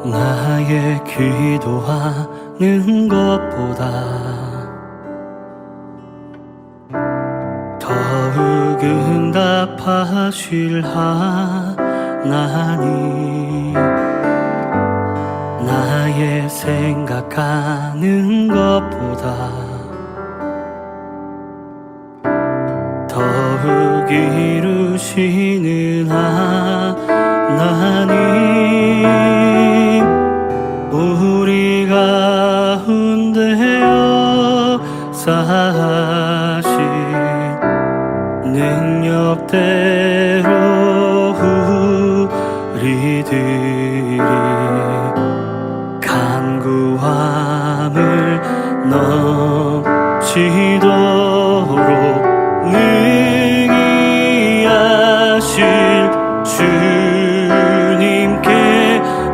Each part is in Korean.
나의 기도하는 것보다 더욱 응답하실 하나님, 나의 생각하는 것보다 더욱 이루시는 하나님, 우리 가운데 역사하신 능력대로 우리들이 간구함을 넘치도록 능히 하실 주님께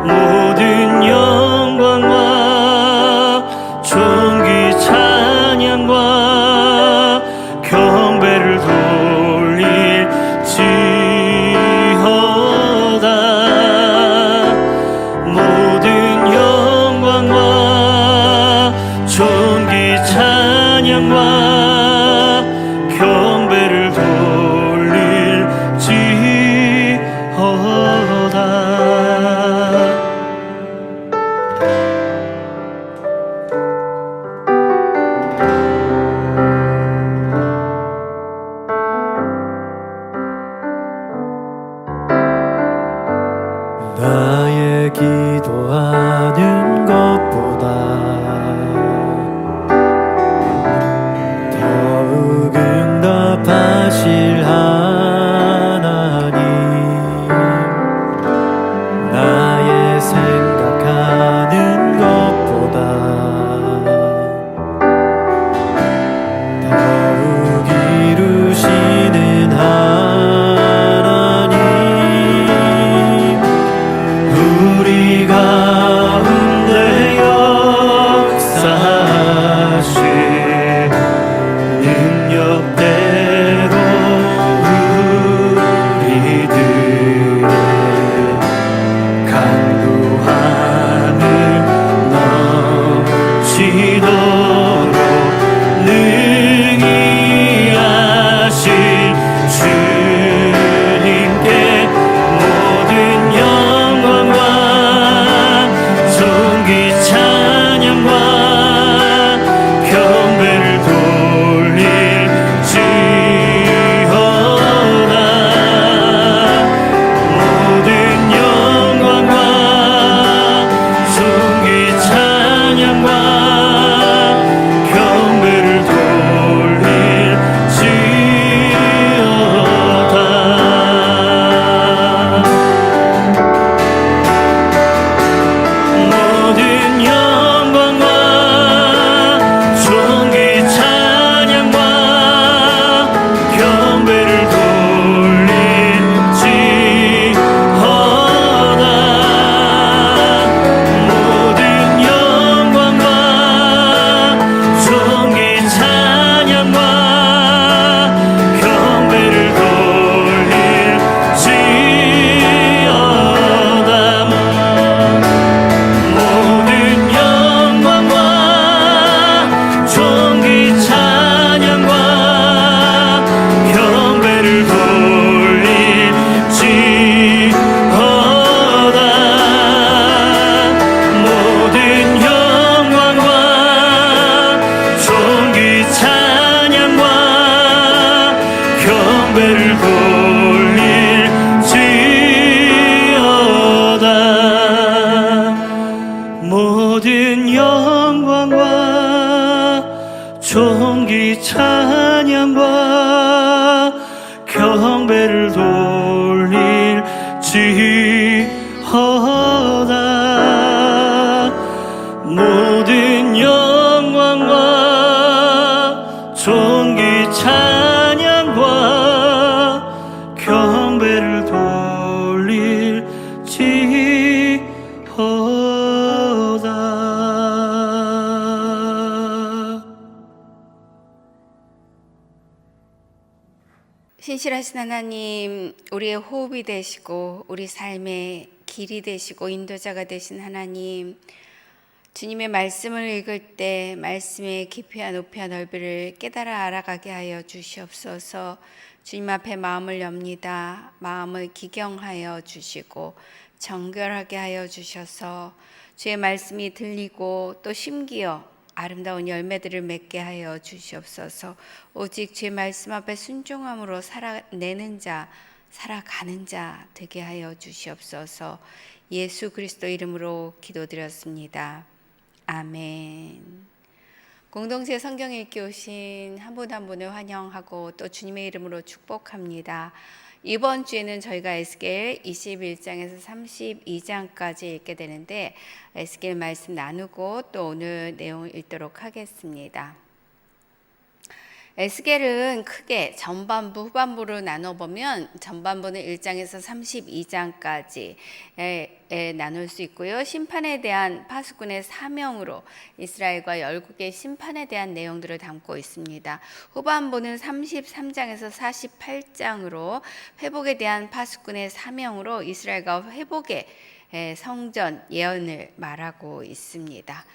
모든 영광과 존귀 찬양과 경배를 돌릴지어다. 모든 영광과 존귀 찬양과 경배를 돌릴지어다. 나의 기도하는 것보다 더욱 응답하실 하나님, 나의 생각하는 것보다 더욱 이루시는 하나님, 우리 가운데 역사하신 능력대로 우리들의 간구함을 넘치도록 능히 하실 주님께 모든 영광과 존귀 찬양과 경배를 돌릴지어다. 모든 영광과 존귀 찬양과 경배를 돌릴지어다. 모든 영광과 존귀 찬양과 경배를 돌릴지어다. 모든 영광과 존귀 찬양과 경배를 돌릴지어다. 모든 영광과 존귀 찬양과 경배를 돌릴지어다. 모든 영광과 존귀 찬양과 경배를 돌릴지어다. 모든 영광과 존귀 찬양과 경배를 돌릴지어다. 모든 영광과 존귀 찬양과 경배를 돌릴지어다. 신실하신 하나님, 우리의 호흡이 되시고 우리 삶의 길이 되시고 인도자가 되신 하나님, 주님의 말씀을 읽을 때 말씀의 깊이와 높이와 넓이를 깨달아 알아가게 하여 주시옵소서. 주님 앞에 마음을 엽니다. 마음을 기경하여 주시고 정결하게 하여 주셔서 주의 말씀이 들리고 또 심기어 아름다운 열매들을 맺게 하여 주시옵소서. 오직 주의 말씀 앞에 순종함으로 살아내는 자, 살아가는 자 되게 하여 주시옵소서. 예수 그리스도 이름으로 기도드렸습니다. 아멘. 공동체 성경 읽기 오신 한 분 한 분을 환영하고 또 주님의 이름으로 축복합니다. 이번 주에는 저희가 에스겔 21장에서 32장까지 읽게 되는데 에스겔 말씀 나누고 또 오늘 내용을 읽도록 하겠습니다. 에스겔은 크게 전반부, 후반부로 나눠보면 전반부는 1장에서 32장까지 나눌 수 있고요. 심판에 대한 파수꾼의 사명으로 이스라엘과 열국의 심판에 대한 내용들을 담고 있습니다. 후반부는 33장에서 48장으로 회복에 대한 파수꾼의 사명으로 이스라엘과 회복의 성전 예언을 말하고 있습니다.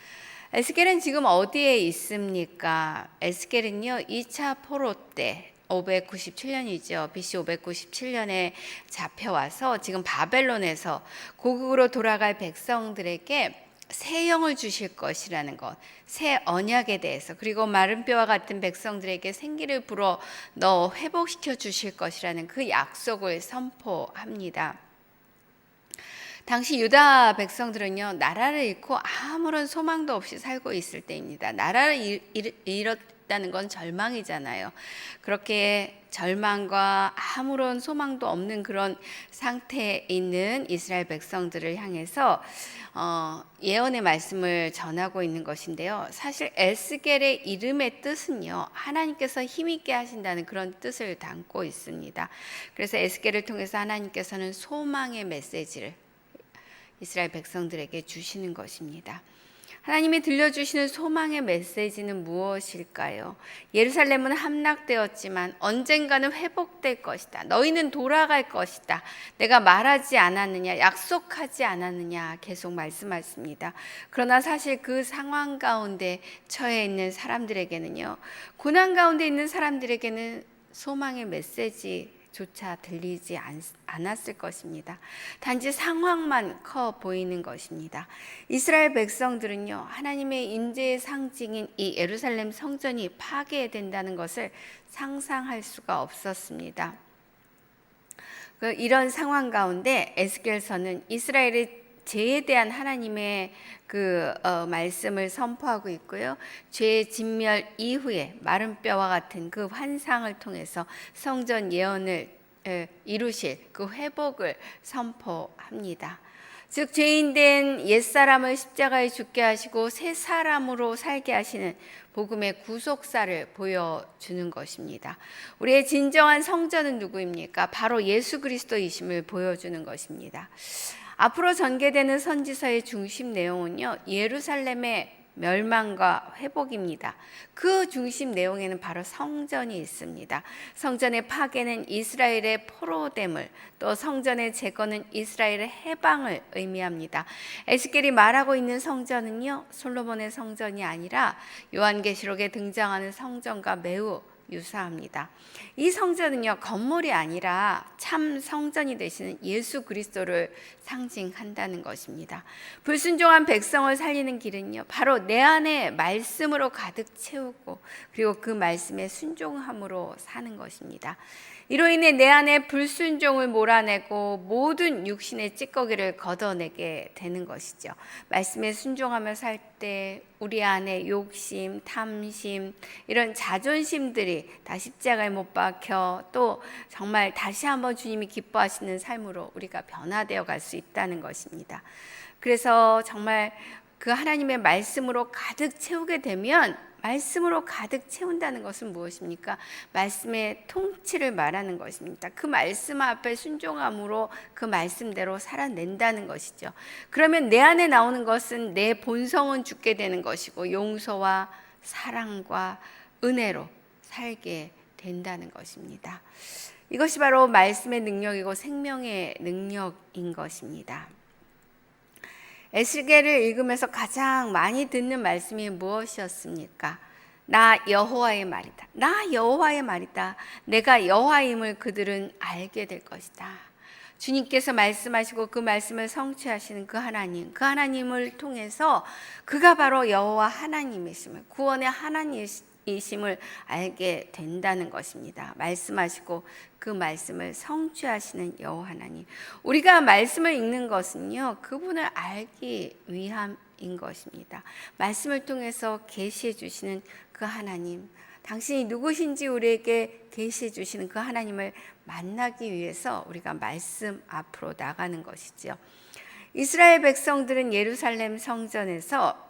에스겔은 지금 어디에 있습니까? 에스겔은요 2차 포로 때 597년이죠. BC 597년에 잡혀와서 지금 바벨론에서 고국으로 돌아갈 백성들에게 새 영을 주실 것이라는 것, 새 언약에 대해서, 그리고 마른 뼈와 같은 백성들에게 생기를 불어 넣어 회복시켜 주실 것이라는 그 약속을 선포합니다. 당시 유다 백성들은요 나라를 잃고 아무런 소망도 없이 살고 있을 때입니다. 나라를 잃었다는 건 절망이잖아요. 그렇게 절망과 아무런 소망도 없는 그런 상태에 있는 이스라엘 백성들을 향해서 예언의 말씀을 전하고 있는 것인데요. 사실 에스겔의 이름의 뜻은요 하나님께서 힘있게 하신다는 그런 뜻을 담고 있습니다. 그래서 에스겔을 통해서 하나님께서는 소망의 메시지를 이스라엘 백성들에게 주시는 것입니다. 하나님이 들려주시는 소망의 메시지는 무엇일까요? 예루살렘은 함락되었지만 언젠가는 회복될 것이다. 너희는 돌아갈 것이다. 내가 말하지 않았느냐, 약속하지 않았느냐 계속 말씀하십니다. 그러나 사실 그 상황 가운데 처해 있는 사람들에게는요, 고난 가운데 있는 사람들에게는 소망의 메시지 조차 들리지 않았을 것입니다. 단지 상황만 커 보이는 것입니다. 이스라엘 백성들은요 하나님의 인재의 상징인 이 예루살렘 성전이 파괴된다는 것을 상상할 수가 없었습니다. 이런 상황 가운데 에스겔서는 이스라엘의 죄에 대한 하나님의 말씀을 선포하고 있고요. 죄의 진멸 이후에 마른 뼈와 같은 그 환상을 통해서 성전 예언을 이루실 그 회복을 선포합니다. 즉 죄인된 옛사람을 십자가에 죽게 하시고 새 사람으로 살게 하시는 복음의 구속사를 보여주는 것입니다. 우리의 진정한 성전은 누구입니까? 바로 예수 그리스도이심을 보여주는 것입니다. 앞으로 전개되는 선지서의 중심 내용은요 예루살렘의 멸망과 회복입니다. 그 중심 내용에는 바로 성전이 있습니다. 성전의 파괴는 이스라엘의 포로됨을, 또 성전의 재건은 이스라엘의 해방을 의미합니다. 에스겔이 말하고 있는 성전은요 솔로몬의 성전이 아니라 요한계시록에 등장하는 성전과 매우 유사합니다. 이 성전은요 건물이 아니라 참 성전이 되시는 예수 그리스도를 상징한다는 것입니다. 불순종한 백성을 살리는 길은요 바로 내 안에 말씀으로 가득 채우고 그리고 그 말씀에 순종함으로 사는 것입니다. 이로 인해 내 안에 불순종을 몰아내고 모든 육신의 찌꺼기를 걷어내게 되는 것이죠. 말씀에 순종하며 살 때 우리 안에 욕심, 탐심, 이런 자존심들이 다 십자가에 못 박혀 또 정말 다시 한번 주님이 기뻐하시는 삶으로 우리가 변화되어 갈 수 있다는 것입니다. 그래서 정말 그 하나님의 말씀으로 가득 채우게 되면, 말씀으로 가득 채운다는 것은 무엇입니까? 말씀의 통치를 말하는 것입니다. 그 말씀 앞에 순종함으로 그 말씀대로 살아낸다는 것이죠. 그러면 내 안에 나오는 것은 내 본성은 죽게 되는 것이고 용서와 사랑과 은혜로 살게 된다는 것입니다. 이것이 바로 말씀의 능력이고 생명의 능력인 것입니다. 에스겔을 읽으면서 가장 많이 듣는 말씀이 무엇이었습니까? 나 여호와의 말이다. 나 여호와의 말이다. 내가 여호와임을 그들은 알게 될 것이다. 주님께서 말씀하시고 그 말씀을 성취하시는 그 하나님을 통해서 그가 바로 여호와 하나님이심을, 구원의 하나님이심을 알게 된다는 것입니다. 말씀하시고 그 말씀을 성취하시는 여호와 하나님. 우리가 말씀을 읽는 것은요, 그분을 알기 위함인 것입니다. 말씀을 통해서 계시해 주시는 그 하나님, 당신이 누구신지 우리에게 계시해 주시는 그 하나님을 만나기 위해서 우리가 말씀 앞으로 나가는 것이죠. 이스라엘 백성들은 예루살렘 성전에서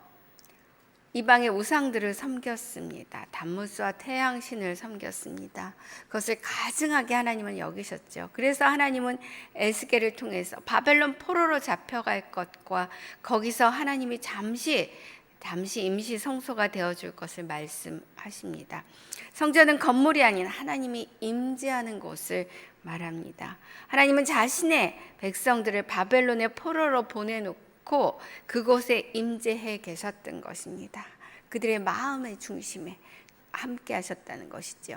이방의 우상들을 섬겼습니다. 단무스와 태양신을 섬겼습니다. 그것을 가증하게 하나님은 여기셨죠. 그래서 하나님은 에스겔을 통해서 바벨론 포로로 잡혀갈 것과 거기서 하나님이 잠시 임시 성소가 되어줄 것을 말씀하십니다. 성전은 건물이 아닌 하나님이 임재하는 곳을 말합니다. 하나님은 자신의 백성들을 바벨론의 포로로 보내놓고 그곳에 임재해 계셨던 것입니다. 그들의 마음의 중심에 함께 하셨다는 것이죠.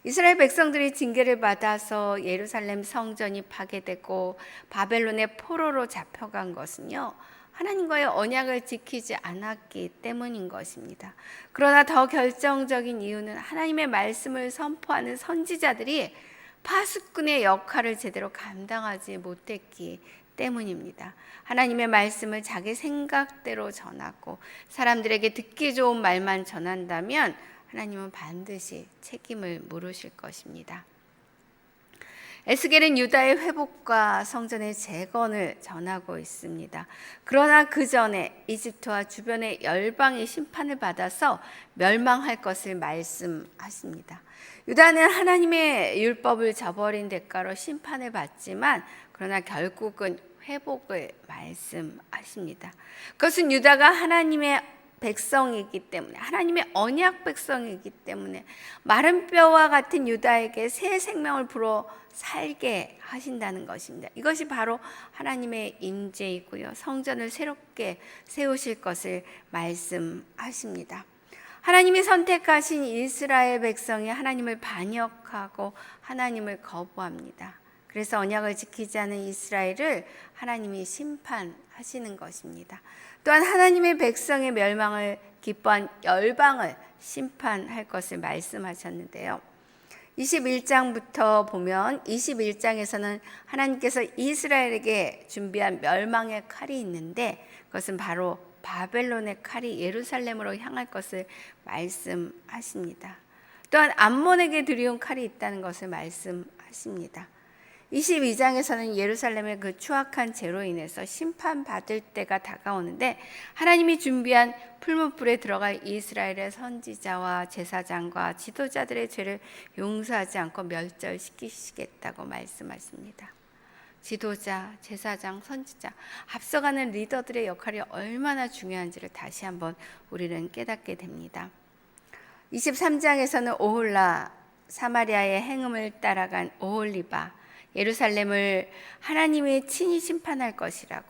이스라엘 백성들이 징계를 받아서 예루살렘 성전이 파괴되고 바벨론의 포로로 잡혀간 것은요, 하나님과의 언약을 지키지 않았기 때문인 것입니다. 그러나 더 결정적인 이유는 하나님의 말씀을 선포하는 선지자들이 파수꾼의 역할을 제대로 감당하지 못했기 때문입니다. 하나님의 말씀을 자기 생각대로 전하고 사람들에게 듣기 좋은 말만 전한다면 하나님은 반드시 책임을 물으실 것입니다. 에스겔은 유다의 회복과 성전의 재건을 전하고 있습니다. 그러나 그 전에 이집트와 주변의 열방이 심판을 받아서 멸망할 것을 말씀하십니다. 유다는 하나님의 율법을 저버린 대가로 심판을 받지만 그러나 결국은 회복을 말씀하십니다. 그것은 유다가 하나님의 백성이기 때문에, 하나님의 언약 백성이기 때문에 마른 뼈와 같은 유다에게 새 생명을 불어 살게 하신다는 것입니다. 이것이 바로 하나님의 임재이고요, 성전을 새롭게 세우실 것을 말씀하십니다. 하나님이 선택하신 이스라엘 백성이 하나님을 반역하고 하나님을 거부합니다. 그래서 언약을 지키지 않은 이스라엘을 하나님이 심판하시는 것입니다. 또한 하나님의 백성의 멸망을 기뻐한 열방을 심판할 것을 말씀하셨는데요. 21장부터 보면 21장에서는 하나님께서 이스라엘에게 준비한 멸망의 칼이 있는데 그것은 바로 바벨론의 칼이 예루살렘으로 향할 것을 말씀하십니다. 또한 암몬에게 들이온 칼이 있다는 것을 말씀하십니다. 22장에서는 예루살렘의 그 추악한 죄로 인해서 심판받을 때가 다가오는데 하나님이 준비한 풀무불에 들어갈 이스라엘의 선지자와 제사장과 지도자들의 죄를 용서하지 않고 멸절시키시겠다고 말씀하십니다. 지도자, 제사장, 선지자, 앞서가는 리더들의 역할이 얼마나 중요한지를 다시 한번 우리는 깨닫게 됩니다. 23장에서는 오홀라, 사마리아의 행음을 따라간 오홀리바, 예루살렘을 하나님이 친히 심판할 것이라고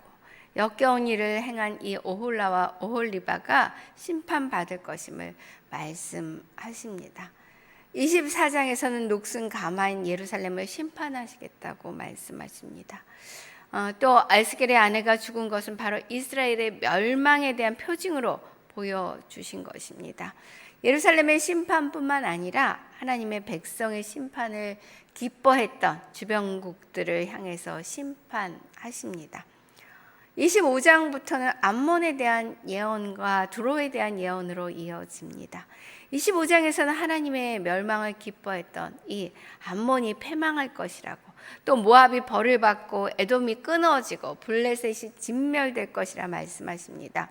역겨운 일을 행한 이 오홀라와 오홀리바가 심판받을 것임을 말씀하십니다. 24장에서는 녹슨 가마인 예루살렘을 심판하시겠다고 말씀하십니다. 또 에스겔의 아내가 죽은 것은 바로 이스라엘의 멸망에 대한 표징으로 보여주신 것입니다. 예루살렘의 심판뿐만 아니라 하나님의 백성의 심판을 기뻐했던 주변국들을 향해서 심판하십니다. 25장부터는 암몬에 대한 예언과 두로에 대한 예언으로 이어집니다. 25장에서는 하나님의 멸망을 기뻐했던 이 암몬이 패망할 것이라고, 또 모압이 벌을 받고 에돔이 끊어지고 블레셋이 진멸될 것이라 말씀하십니다.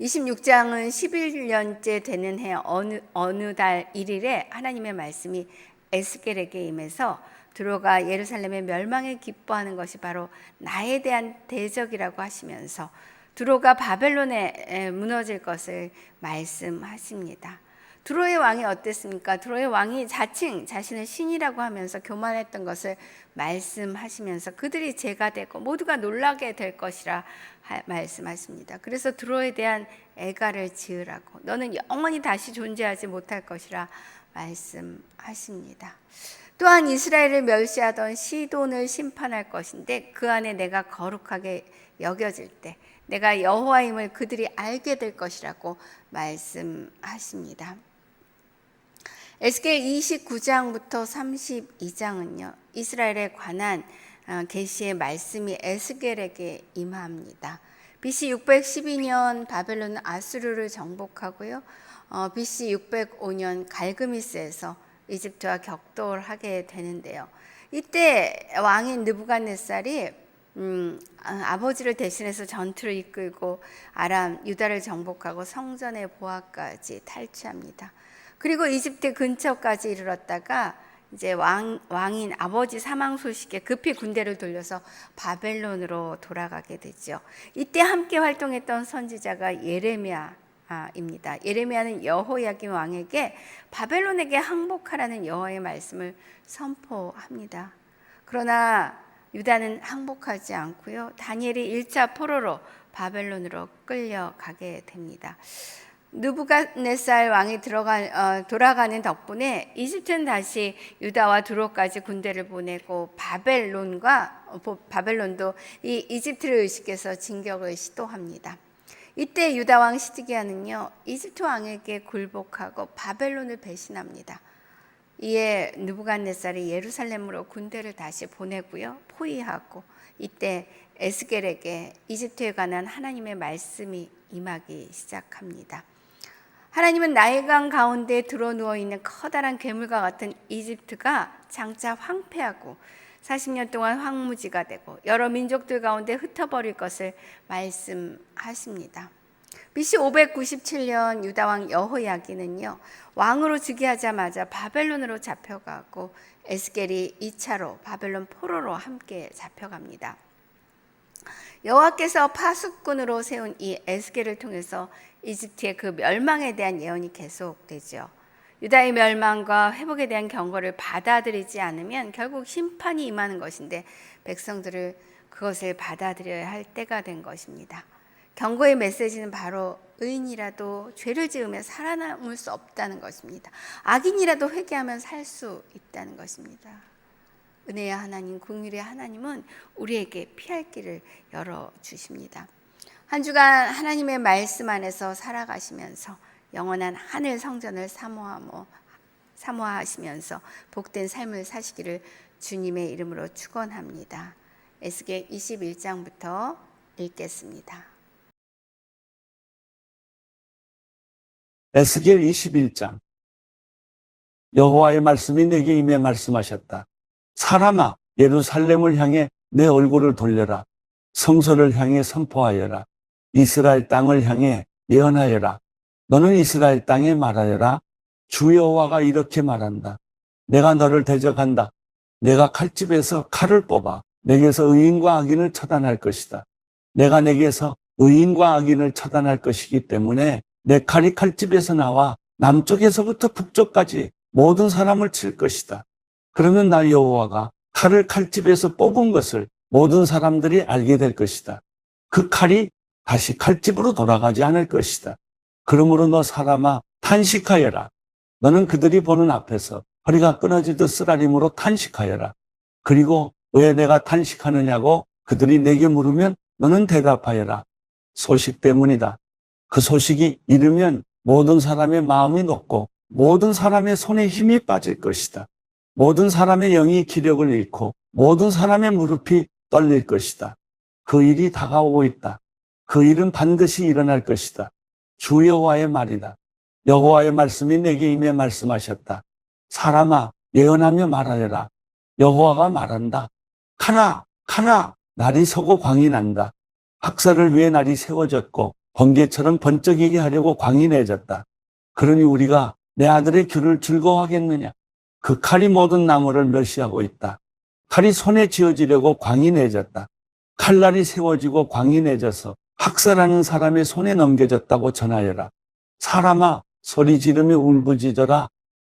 26장은 11년째 되는 해 어느 달 1일에 하나님의 말씀이 에스겔에게 임해서 두로가 예루살렘의 멸망에 기뻐하는 것이 바로 나에 대한 대적이라고 하시면서 두로가 바벨론에 무너질 것을 말씀하십니다. 두로의 왕이 어땠습니까? 두로의 왕이 자칭 자신을 신이라고 하면서 교만했던 것을 말씀하시면서 그들이 죄가 되고 모두가 놀라게 될 것이라 말씀하십니다. 그래서 두로에 대한 애가를 지으라고, 너는 영원히 다시 존재하지 못할 것이라 말씀하십니다. 또한 이스라엘을 멸시하던 시돈을 심판할 것인데 그 안에 내가 거룩하게 여겨질 때 내가 여호와임을 그들이 알게 될 것이라고 말씀하십니다. 에스겔 29장부터 32장은요, 이스라엘에 관한 계시의 말씀이 에스겔에게 임합니다. BC 612년 바벨론은 아수르를 정복하고요, BC 605년 갈그미스에서 이집트와 격돌하게 되는데요. 이때 왕인 느부갓네살이 아버지를 대신해서 전투를 이끌고 아람, 유다를 정복하고 성전의 보화까지 탈취합니다. 그리고 이집트 근처까지 이르렀다가 이제 왕인 아버지 사망 소식에 급히 군대를 돌려서 바벨론으로 돌아가게 되죠. 이때 함께 활동했던 선지자가 예레미야입니다. 예레미야는 여호야김 왕에게 바벨론에게 항복하라는 여호와의 말씀을 선포합니다. 그러나 유다는 항복하지 않고요, 다니엘이 1차 포로로 바벨론으로 끌려가게 됩니다. 느부갓네살 왕이 돌아가는 덕분에 이집트는 다시 유다와 두로까지 군대를 보내고 바벨론도 이 이집트를 의식해서 진격을 시도합니다. 이때 유다 왕 시드기야는요, 이집트 왕에게 굴복하고 바벨론을 배신합니다. 이에 느부갓네살이 예루살렘으로 군대를 다시 보내고요, 포위하고, 이때 에스겔에게 이집트에 관한 하나님의 말씀이 임하기 시작합니다. 하나님은 나일강 가운데 드러누워 있는 커다란 괴물과 같은 이집트가 장차 황폐하고 40년 동안 황무지가 되고 여러 민족들 가운데 흩어버릴 것을 말씀하십니다. BC 597년 유다왕 여호야긴은요, 왕으로 즉위하자마자 바벨론으로 잡혀가고 에스겔이 2차로 바벨론 포로로 함께 잡혀갑니다. 여호와께서 파수꾼으로 세운 이 에스겔을 통해서 이집트의 그 멸망에 대한 예언이 계속되죠. 유다의 멸망과 회복에 대한 경고를 받아들이지 않으면 결국 심판이 임하는 것인데 백성들을 그것을 받아들여야 할 때가 된 것입니다. 경고의 메시지는 바로 의인이라도 죄를 지으면 살아남을 수 없다는 것입니다. 악인이라도 회개하면 살 수 있다는 것입니다. 은혜의 하나님, 긍휼의 하나님은 우리에게 피할 길을 열어주십니다. 한 주간 하나님의 말씀 안에서 살아가시면서 영원한 하늘 성전을 사모하시면서 복된 삶을 사시기를 주님의 이름으로 축원합니다. 에스겔 21장부터 읽겠습니다. 에스겔 21장. 여호와의 말씀이 내게 임해 말씀하셨다. 사람아, 예루살렘을 향해 내 얼굴을 돌려라. 성소를 향해 선포하여라. 이스라엘 땅을 향해 예언하여라. 너는 이스라엘 땅에 말하여라. 주 여호와가 이렇게 말한다. 내가 너를 대적한다. 내가 칼집에서 칼을 뽑아 내게서 의인과 악인을 처단할 것이다. 내가 내게서 의인과 악인을 처단할 것이기 때문에 내 칼이 칼집에서 나와 남쪽에서부터 북쪽까지 모든 사람을 칠 것이다. 그러면 나 여호와가 칼을 칼집에서 뽑은 것을 모든 사람들이 알게 될 것이다. 그 칼이 다시 칼집으로 돌아가지 않을 것이다. 그러므로 너 사람아, 탄식하여라. 너는 그들이 보는 앞에서 허리가 끊어지듯 쓰라림으로 탄식하여라. 그리고 왜 내가 탄식하느냐고 그들이 내게 물으면 너는 대답하여라. 소식 때문이다. 그 소식이 이르면 모든 사람의 마음이 녹고 모든 사람의 손에 힘이 빠질 것이다. 모든 사람의 영이 기력을 잃고 모든 사람의 무릎이 떨릴 것이다. 그 일이 다가오고 있다. 그 일은 반드시 일어날 것이다. 주 여호와의 말이다. 여호와의 말씀이 내게 임해 말씀하셨다. 사람아, 예언하며 말하여라. 여호와가 말한다. 카나, 카나, 날이 서고 광이 난다. 학살을 위해 날이 세워졌고 번개처럼 번쩍이게 하려고 광이 내졌다. 그러니 우리가 내 아들의 귤을 즐거워하겠느냐? 그 칼이 모든 나무를 멸시하고 있다. 칼이 손에 쥐어지려고 광이 내졌다. 칼날이 세워지고 광이 내져서 학살하는 사람의 손에 넘겨졌다고 전하여라. 사람아, 소리 지르며 울부짖어라.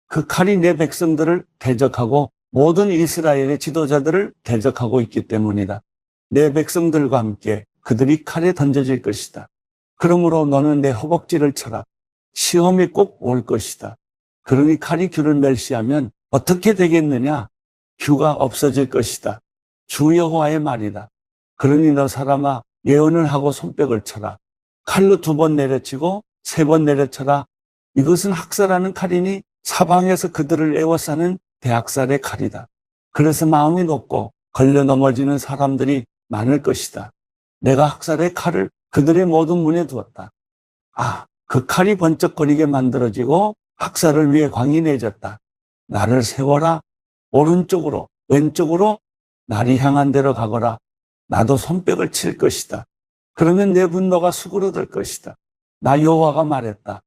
그 칼이 내 백성들을 대적하고 모든 이스라엘의 지도자들을 대적하고 있기 때문이다. 내 백성들과 함께 그들이 칼에 던져질 것이다. 그러므로 너는 내 허벅지를 쳐라. 시험이 꼭 올 것이다. 그러니 칼이 귤을 멸시하면 어떻게 되겠느냐? 귤가 없어질 것이다. 주 여호와의 말이다. 그러니 너 사람아, 예언을 하고 손뼉을 쳐라. 칼로 2번 내려치고 3번 내려쳐라. 이것은 학살하는 칼이니 사방에서 그들을 에워싸는 대학살의 칼이다. 그래서 마음이 높고 걸려 넘어지는 사람들이 많을 것이다. 내가 학살의 칼을 그들의 모든 문에 두었다. 그 칼이 번쩍거리게 만들어지고 학살을 위해 광이 내졌다. 나를 세워라. 오른쪽으로 왼쪽으로 날이 향한 대로 가거라. 나도 손뼉을 칠 것이다. 그러면 내 분노가 수그러들 것이다. 나 여호와가 말했다.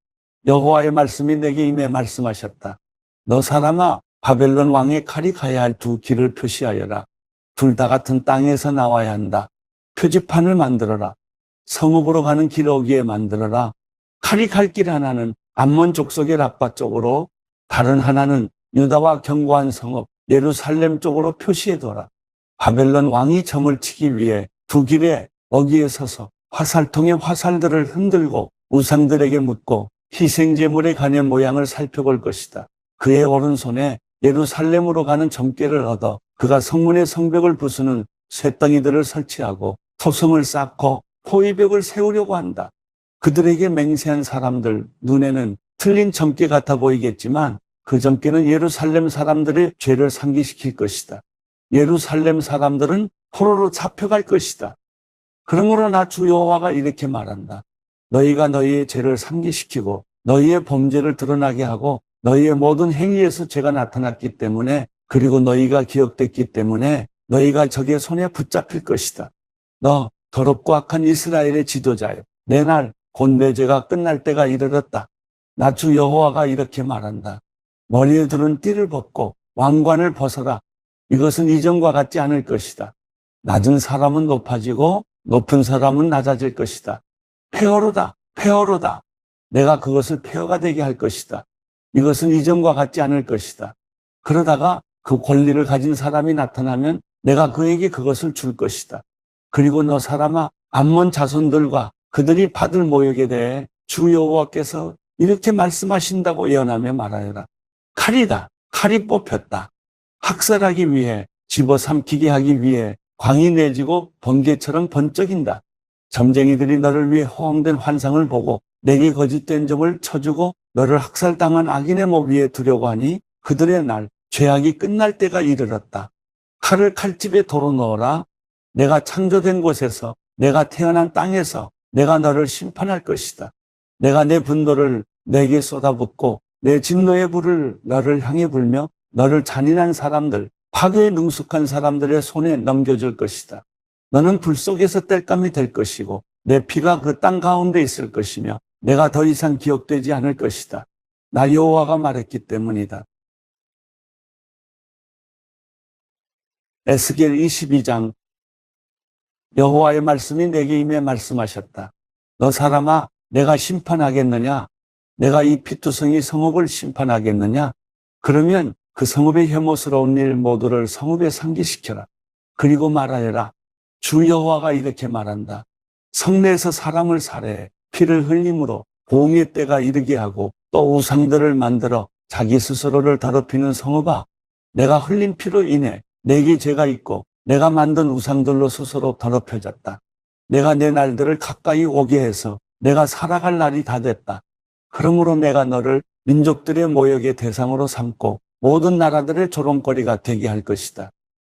여호와의 말씀이 내게 임해 말씀하셨다. 너 사람아, 바벨론 왕의 칼이 가야 할 2 길을 표시하여라. 둘 다 같은 땅에서 나와야 한다. 표지판을 만들어라. 성읍으로 가는 길 어귀에 만들어라. 칼이 갈 길 하나는 암몬 족속의 라빠 쪽으로, 다른 하나는 유다와 견고한 성읍 예루살렘 쪽으로 표시해둬라. 바벨론 왕이 점을 치기 위해 2 길의 어귀에 서서 화살통에 화살들을 흔들고 우상들에게 묻고 희생제물의 간의 모양을 살펴볼 것이다. 그의 오른손에 예루살렘으로 가는 점괘를 얻어 그가 성문의 성벽을 부수는 쇠덩이들을 설치하고 토성을 쌓고 포위벽을 세우려고 한다. 그들에게 맹세한 사람들 눈에는 틀린 점괘 같아 보이겠지만 그 점괘는 예루살렘 사람들의 죄를 상기시킬 것이다. 예루살렘 사람들은 포로로 잡혀갈 것이다. 그러므로 나 주 여호와가 이렇게 말한다. 너희가 너희의 죄를 상기시키고 너희의 범죄를 드러나게 하고 너희의 모든 행위에서 죄가 나타났기 때문에, 그리고 너희가 기억됐기 때문에 너희가 적의 손에 붙잡힐 것이다. 너 더럽고 악한 이스라엘의 지도자여, 내 날 곧 내 죄가 끝날 때가 이르렀다. 나 주 여호와가 이렇게 말한다. 머리에 두른 띠를 벗고 왕관을 벗어라. 이것은 이전과 같지 않을 것이다. 낮은 사람은 높아지고 높은 사람은 낮아질 것이다. 폐허로다, 폐허로다. 내가 그것을 폐허가 되게 할 것이다. 이것은 이전과 같지 않을 것이다. 그러다가 그 권리를 가진 사람이 나타나면 내가 그에게 그것을 줄 것이다. 그리고 너 사람아, 암몬 자손들과 그들이 받을 모욕에 대해 주 여호와께서 이렇게 말씀하신다고 예언하며 말하여라. 칼이다. 칼이 뽑혔다. 학살하기 위해, 집어삼키게 하기 위해 광이 내지고 번개처럼 번쩍인다. 점쟁이들이 너를 위해 허황된 환상을 보고 내게 거짓된 점을 쳐주고 너를 학살당한 악인의 목 위에 두려고 하니 그들의 날, 죄악이 끝날 때가 이르렀다. 칼을 칼집에 도로 넣어라. 내가 창조된 곳에서, 내가 태어난 땅에서 내가 너를 심판할 것이다. 내가 내 분노를 내게 쏟아붓고 내 진노의 불을 너를 향해 불며 너를 잔인한 사람들, 파괴에 능숙한 사람들의 손에 넘겨줄 것이다. 너는 불 속에서 땔감이 될 것이고 내 피가 그 땅 가운데 있을 것이며 내가 더 이상 기억되지 않을 것이다. 나 여호와가 말했기 때문이다. 에스겔 22장. 여호와의 말씀이 내게 임해 말씀하셨다. 너 사람아, 내가 심판하겠느냐? 내가 이 피투성이 성읍을 심판하겠느냐? 그러면 그 성읍의 혐오스러운 일 모두를 성읍에 상기시켜라. 그리고 말하여라. 주 여호와가 이렇게 말한다. 성내에서 사람을 살해 피를 흘림으로 공의 때가 이르게 하고 또 우상들을 만들어 자기 스스로를 더럽히는 성읍아, 내가 흘린 피로 인해 내게 죄가 있고 내가 만든 우상들로 스스로 더럽혀졌다. 내가 내 날들을 가까이 오게 해서 내가 살아갈 날이 다 됐다. 그러므로 내가 너를 민족들의 모욕의 대상으로 삼고 모든 나라들의 조롱거리가 되게 할 것이다.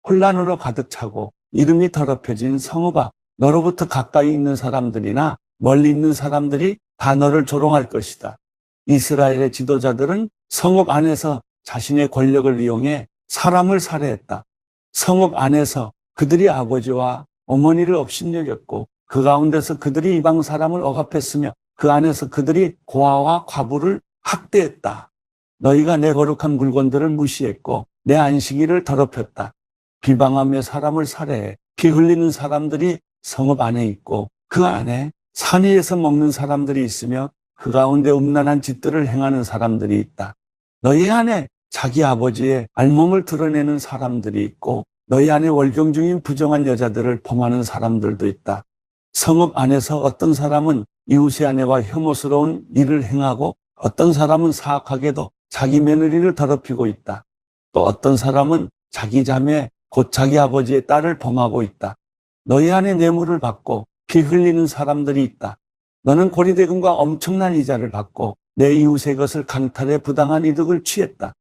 혼란으로 가득 차고 이름이 더럽혀진 성읍아, 너로부터 가까이 있는 사람들이나 멀리 있는 사람들이 다 너를 조롱할 것이다. 이스라엘의 지도자들은 성읍 안에서 자신의 권력을 이용해 사람을 살해했다. 성읍 안에서 그들이 아버지와 어머니를 업신여겼고 그 가운데서 그들이 이방 사람을 억압했으며 그 안에서 그들이 고아와 과부를 학대했다. 너희가 내 거룩한 물건들을 무시했고 내 안식일을 더럽혔다. 비방하며 사람을 살해해 피 흘리는 사람들이 성읍 안에 있고 그 안에 산 위에서 먹는 사람들이 있으며 그 가운데 음란한 짓들을 행하는 사람들이 있다. 너희 안에 자기 아버지의 알몸을 드러내는 사람들이 있고 너희 안에 월경 중인 부정한 여자들을 범하는 사람들도 있다. 성읍 안에서 어떤 사람은 이웃의 아내와 혐오스러운 일을 행하고 어떤 사람은 사악하게도 자기 며느리를 더럽히고 있다. 또 어떤 사람은 자기 자매 곧 자기 아버지의 딸을 범하고 있다. 너희 안에 뇌물을 받고 피 흘리는 사람들이 있다. 너는 고리대금과 엄청난 이자를 받고 내 이웃의 것을 강탈해 부당한 이득을 취했다.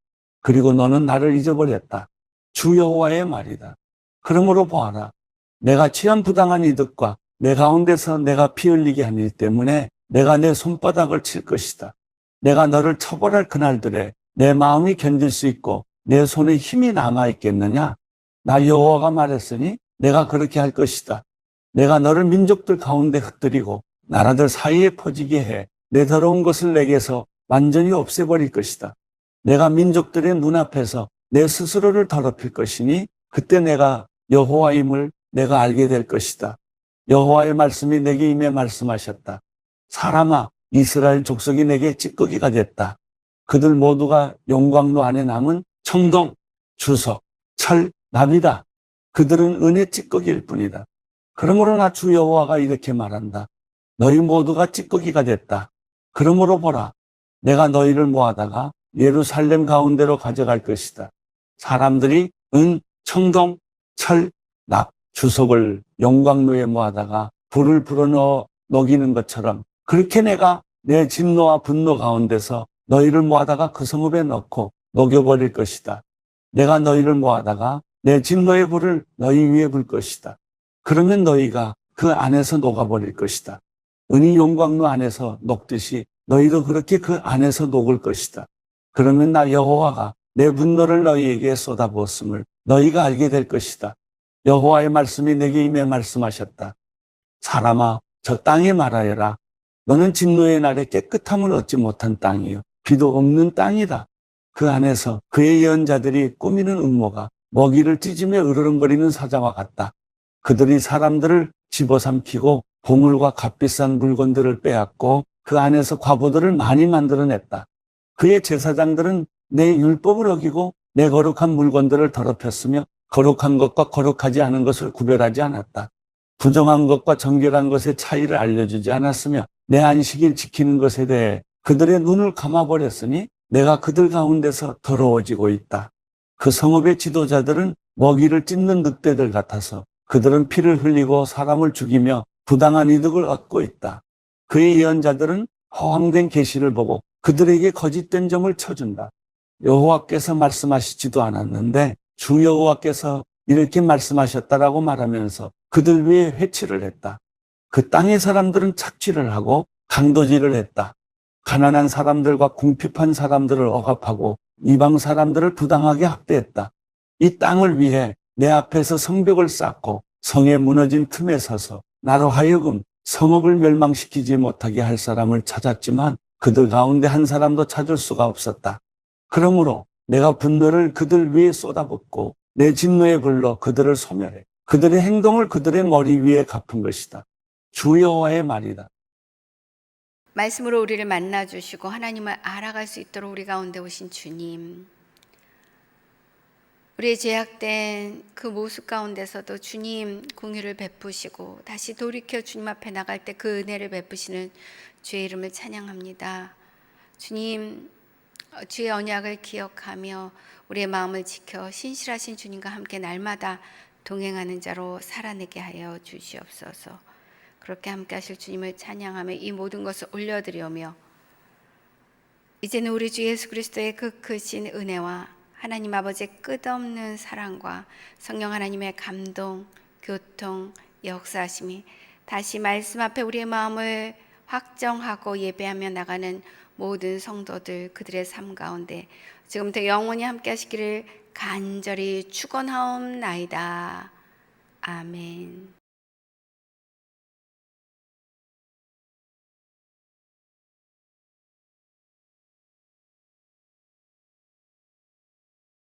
그리고 너는 나를 잊어버렸다. 주 여호와의 말이다. 그러므로 보아라. 내가 취한 부당한 이득과 내 가운데서 내가 피 흘리게 한 일 때문에 내가 내 손바닥을 칠 것이다. 내가 너를 처벌할 그날들에 내 마음이 견딜 수 있고 내 손에 힘이 남아있겠느냐? 나 여호와가 말했으니 내가 그렇게 할 것이다. 내가 너를 민족들 가운데 흩뜨리고 나라들 사이에 퍼지게 해 내 더러운 것을 내게서 완전히 없애버릴 것이다. 내가 민족들의 눈앞에서 내 스스로를 더럽힐 것이니 그때 내가 여호와임을 내가 알게 될 것이다. 여호와의 말씀이 내게 임해 말씀하셨다. 사람아, 이스라엘 족속이 내게 찌꺼기가 됐다. 그들 모두가 용광로 안에 남은 청동, 주석, 철, 납이다. 그들은 은혜 찌꺼기일 뿐이다. 그러므로 나 주 여호와가 이렇게 말한다. 너희 모두가 찌꺼기가 됐다. 그러므로 보라, 내가 너희를 모아다가 예루살렘 가운데로 가져갈 것이다. 사람들이 은, 청동, 철, 납, 주석을 용광로에 모아다가 불을 불어넣어 녹이는 것처럼 그렇게 내가 내 진노와 분노 가운데서 너희를 모아다가 그 성읍에 넣고 녹여버릴 것이다. 내가 너희를 모아다가 내 진노의 불을 너희 위에 불 것이다. 그러면 너희가 그 안에서 녹아버릴 것이다. 은이 용광로 안에서 녹듯이 너희도 그렇게 그 안에서 녹을 것이다. 그러면 나 여호와가 내 분노를 너희에게 쏟아부었음을 너희가 알게 될 것이다. 여호와의 말씀이 내게 임해 말씀하셨다. 사람아, 저 땅에 말하여라. 너는 진노의 날에 깨끗함을 얻지 못한 땅이요 비도 없는 땅이다. 그 안에서 그의 예언자들이 꾸미는 음모가 먹이를 찢으며 으르렁거리는 사자와 같다. 그들이 사람들을 집어삼키고 보물과 값비싼 물건들을 빼앗고 그 안에서 과부들을 많이 만들어냈다. 그의 제사장들은 내 율법을 어기고 내 거룩한 물건들을 더럽혔으며 거룩한 것과 거룩하지 않은 것을 구별하지 않았다. 부정한 것과 정결한 것의 차이를 알려주지 않았으며 내 안식일 지키는 것에 대해 그들의 눈을 감아버렸으니 내가 그들 가운데서 더러워지고 있다. 그 성읍의 지도자들은 먹이를 찢는 늑대들 같아서 그들은 피를 흘리고 사람을 죽이며 부당한 이득을 얻고 있다. 그의 예언자들은 허황된 계시를 보고 그들에게 거짓된 점을 쳐준다. 여호와께서 말씀하시지도 않았는데 주 여호와께서 이렇게 말씀하셨다라고 말하면서 그들 위에 회치를 했다. 그 땅의 사람들은 착취를 하고 강도질을 했다. 가난한 사람들과 궁핍한 사람들을 억압하고 이방 사람들을 부당하게 학대했다. 이 땅을 위해 내 앞에서 성벽을 쌓고 성에 무너진 틈에 서서 나로 하여금 성읍을 멸망시키지 못하게 할 사람을 찾았지만 그들 가운데 한 사람도 찾을 수가 없었다. 그러므로 내가 분노를 그들 위에 쏟아붓고 내 진노의 불로 그들을 소멸해 그들의 행동을 그들의 머리 위에 갚은 것이다. 주 여호와의 말이다. 말씀으로 우리를 만나주시고 하나님을 알아갈 수 있도록 우리 가운데 오신 주님, 우리의 죄악된 그 모습 가운데서도 주님 긍휼을 베푸시고 다시 돌이켜 주님 앞에 나갈 때 그 은혜를 베푸시는 주의 이름을 찬양합니다. 주님, 주의 언약을 기억하며 우리의 마음을 지켜 신실하신 주님과 함께 날마다 동행하는 자로 살아내게 하여 주시옵소서. 그렇게 함께 하실 주님을 찬양하며 이 모든 것을 올려드리오며 이제는 우리 주 예수 그리스도의 그 크신 은혜와 하나님 아버지의 끝없는 사랑과 성령 하나님의 감동, 교통, 역사하심이 다시 말씀 앞에 우리의 마음을 확정하고 예배하며 나가는 모든 성도들 그들의 삶 가운데 지금부터 영원히 함께 하시기를 간절히 축원하옵나이다. 아멘.